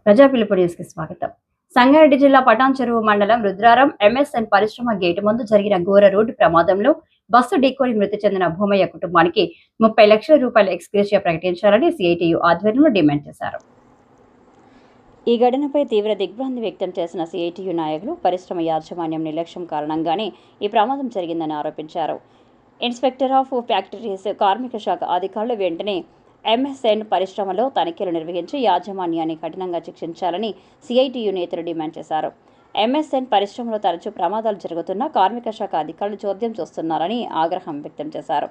ప్రజా పిలుపు న్యూస్కి స్వాగతం. సంగారెడ్డి జిల్లా పటాన్ చెరువు మండలం రుద్రారం ఎంఎస్ఎన్ పరిశ్రమ గేటు ముందు జరిగిన ఘోర రోడ్డు ప్రమాదంలో బస్సు ఢీకొని మృతి చెందిన భూమయ్య కుటుంబానికి 30 లక్షల రూపాయల ఎక్స్గ్రేషియా ప్రకటించాలని సిఐటియు ఆధ్వర్యంలో డిమాండ్ చేశారు. ఈ ఘటనపై తీవ్ర దిగ్భ్రాంతి వ్యక్తం చేసిన సిఐటియు నాయకులు పరిశ్రమ యాజమాన్యం నిర్లక్ష్యం కారణంగానే ఈ ప్రమాదం జరిగిందని ఆరోపించారు. ఇన్స్పెక్టర్ ఆఫ్ ఫ్యాక్టరీస్ కార్మిక శాఖ అధికారులు వెంటనే ఎంఎస్ఎన్ పరిశ్రమలో తనిఖీలు నిర్వహించి యాజమాన్యాన్ని కఠినంగా శిక్షించాలని సిఐటియు నేతలు డిమాండ్ చేశారు. ఎంఎస్ఎన్ పరిశ్రమలో తరచూ ప్రమాదాలు జరుగుతున్నా కార్మిక శాఖ అధికారులు చోద్యం చూస్తున్నారని ఆగ్రహం వ్యక్తం చేశారు.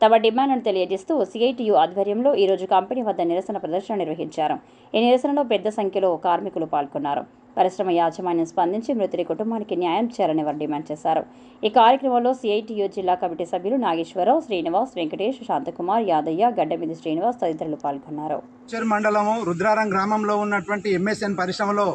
తమ డిమాండ్ను తెలియజేస్తూ సిఐటియు ఆధ్వర్యంలో ఈరోజు కంపెనీ వద్ద నిరసన ప్రదర్శన నిర్వహించారు. ఈ నిరసనలో పెద్ద సంఖ్యలో కార్మికులు పాల్గొన్నారు. పరిశ్రమ యాజమాన్యం స్పందించి మృతుడి కుటుంబానికి న్యాయం చేయాలని వారు డిమాండ్ చేశారు. ఈ కార్యక్రమంలో సిఐటియు జిల్లా కమిటీ సభ్యులు నాగేశ్వరరావు, శ్రీనివాస్, వెంకటేష్, శాంతకుమార్, యాదయ్య, గడ్డమిది శ్రీనివాస్ తదితరులు పాల్గొన్నారు. మండలము రుద్రారం గ్రామంలో ఉన్నటువంటి ఎంఎస్ఎన్ పరిశ్రమలో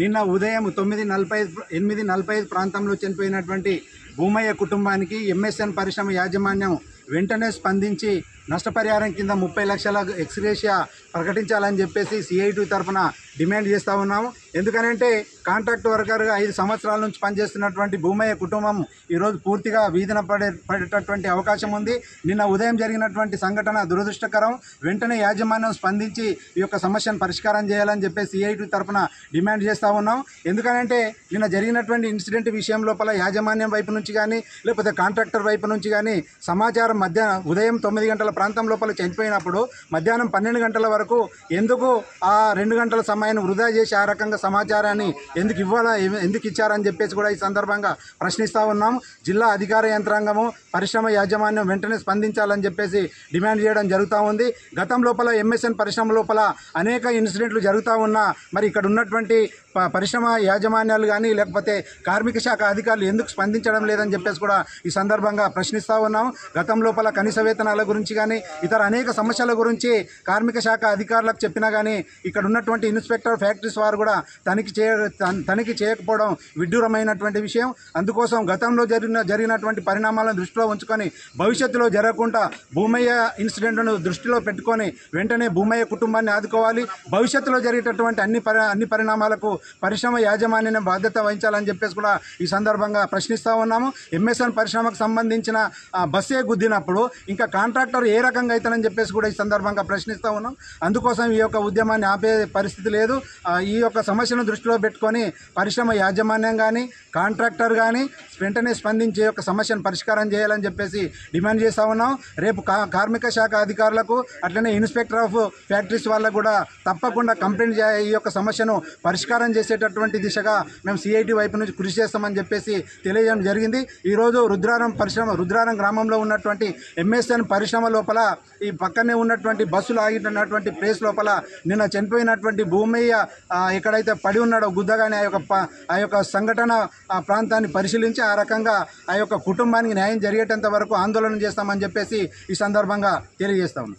నిన్న ఉదయం 8:45 ప్రాంతంలో చనిపోయినటువంటి భూమయ్య కుటుంబానికి ఎంఎస్ఎన్ పరిశ్రమ యాజమాన్యం వెంటనే స్పందించి నష్టపరిహారం కింద 30 లక్షల ఎక్స్గ్రేషియా ప్రకటించాలని చెప్పేసి సిఐటి తరఫున డిమాండ్ చేస్తూ ఉన్నాము. ఎందుకనంటే కాంట్రాక్ట్ వర్కర్గా 5 సంవత్సరాల నుంచి పనిచేస్తున్నటువంటి భూమయ్య కుటుంబం ఈరోజు పూర్తిగా వీధిన పడేటటువంటి అవకాశం ఉంది. నిన్న ఉదయం జరిగినటువంటి సంఘటన దురదృష్టకరం. వెంటనే యాజమాన్యం స్పందించి ఈ యొక్క సమస్యను పరిష్కారం చేయాలని చెప్పేసి సిఐటి తరఫున డిమాండ్ చేస్తూ ఉన్నాం. ఎందుకనంటే నిన్న జరిగినటువంటి ఇన్సిడెంట్ విషయం లోపల యాజమాన్యం వైపు నుంచి కానీ లేకపోతే కాంట్రాక్టర్ వైపు నుంచి కానీ సమాచారం ఉదయం 9 గంటల ప్రాంతం లోపల చనిపోయినప్పుడు మధ్యాహ్నం 12 గంటల వరకు ఎందుకు ఆ 2 గంటల సమయాన్ని వృధా చేసి ఆ రకంగా సమాచారాన్ని ఎందుకు ఇచ్చారని చెప్పేసి కూడా ఈ సందర్భంగా ప్రశ్నిస్తూ ఉన్నాం. జిల్లా అధికార యంత్రాంగము పరిశ్రమ యాజమాన్యం వెంటనే స్పందించాలని చెప్పేసి డిమాండ్ చేయడం జరుగుతూ ఉంది. గతం లోపల ఎంఎస్ఎన్ పరిశ్రమ లోపల అనేక ఇన్సిడెంట్లు జరుగుతూ ఉన్నా మరి ఇక్కడ ఉన్నటువంటి పరిశ్రమ యాజమాన్యాలు కానీ లేకపోతే కార్మిక శాఖ అధికారులు ఎందుకు స్పందించడం లేదని చెప్పేసి కూడా ఈ సందర్భంగా ప్రశ్నిస్తూ ఉన్నాం. గతం లోపల కనీస వేతనాల గురించి కానీ ఇతర అనేక సమస్యల గురించి కార్మిక శాఖ అధికారులకు చెప్పినా కానీ ఇక్కడ ఉన్నటువంటి ఇన్స్పెక్టర్ ఫ్యాక్టరీస్ వారు కూడా తనిఖీ చేయకపోవడం విడ్డూరమైనటువంటి విషయం. అందుకోసం గతంలో జరిగినటువంటి పరిణామాలను దృష్టిలో ఉంచుకొని భవిష్యత్తులో జరగకుండా భూమయ్య ఇన్సిడెంట్ను దృష్టిలో పెట్టుకొని వెంటనే భూమయ్య కుటుంబాన్ని ఆదుకోవాలి. భవిష్యత్తులో జరిగేటటువంటి అన్ని పరిణామాలకు పరిశ్రమ యాజమాన్యాన్ని బాధ్యత వహించాలని చెప్పేసి కూడా ఈ సందర్భంగా ప్రశ్నిస్తూ ఉన్నాము. ఎంఎస్ఎన్ పరిశ్రమకు సంబంధించిన బస్సే గుద్దినప్పుడు ఇంకా కాంట్రాక్టర్ ఏ రకంగా అవుతానని చెప్పేసి కూడా ఈ సందర్భంగా ప్రశ్నిస్తూ ఉన్నాం. అందుకోసం ఈ యొక్క ఉద్యమాన్ని ఆపే పరిస్థితి లేదు. ఈ యొక్క సమస్యను దృష్టిలో పెట్టుకొని పరిశ్రమ యాజమాన్యం కానీ కాంట్రాక్టర్ కానీ వెంటనే స్పందించే యొక్క సమస్యను పరిష్కారం చేయాలని చెప్పేసి డిమాండ్ చేస్తూ ఉన్నాం. రేపు కార్మిక శాఖ అధికారులకు అట్లనే ఇన్స్పెక్టర్ ఆఫ్ ఫ్యాక్టరీస్ వాళ్ళకు కూడా తప్పకుండా కంప్లైంట్ ఈ యొక్క సమస్యను పరిష్కారం చేసేటటువంటి దిశగా మేము సిఐటి వైపు నుంచి కృషి చేస్తామని చెప్పేసి తెలియజేయడం జరిగింది. ఈరోజు రుద్రారం గ్రామంలో ఉన్నటువంటి ఎంఎస్ఎన్ పరిశ్రమ లోపల ఈ పక్కనే ఉన్నటువంటి బస్సులు ఆగినటువంటి ప్లేస్ లోపల నిన్న చనిపోయినటువంటి భూమయ్య ఎక్కడైతే పడి ఉన్నాడో గుద్దగానే ఆ యొక్క సంఘటన ప్రాంతాన్ని పరిశీలించి ఆ రకంగా ఆ యొక్క కుటుంబానికి న్యాయం జరిగేటంత వరకు ఆందోళన చేస్తామని చెప్పేసి ఈ సందర్భంగా తెలియజేస్తాము.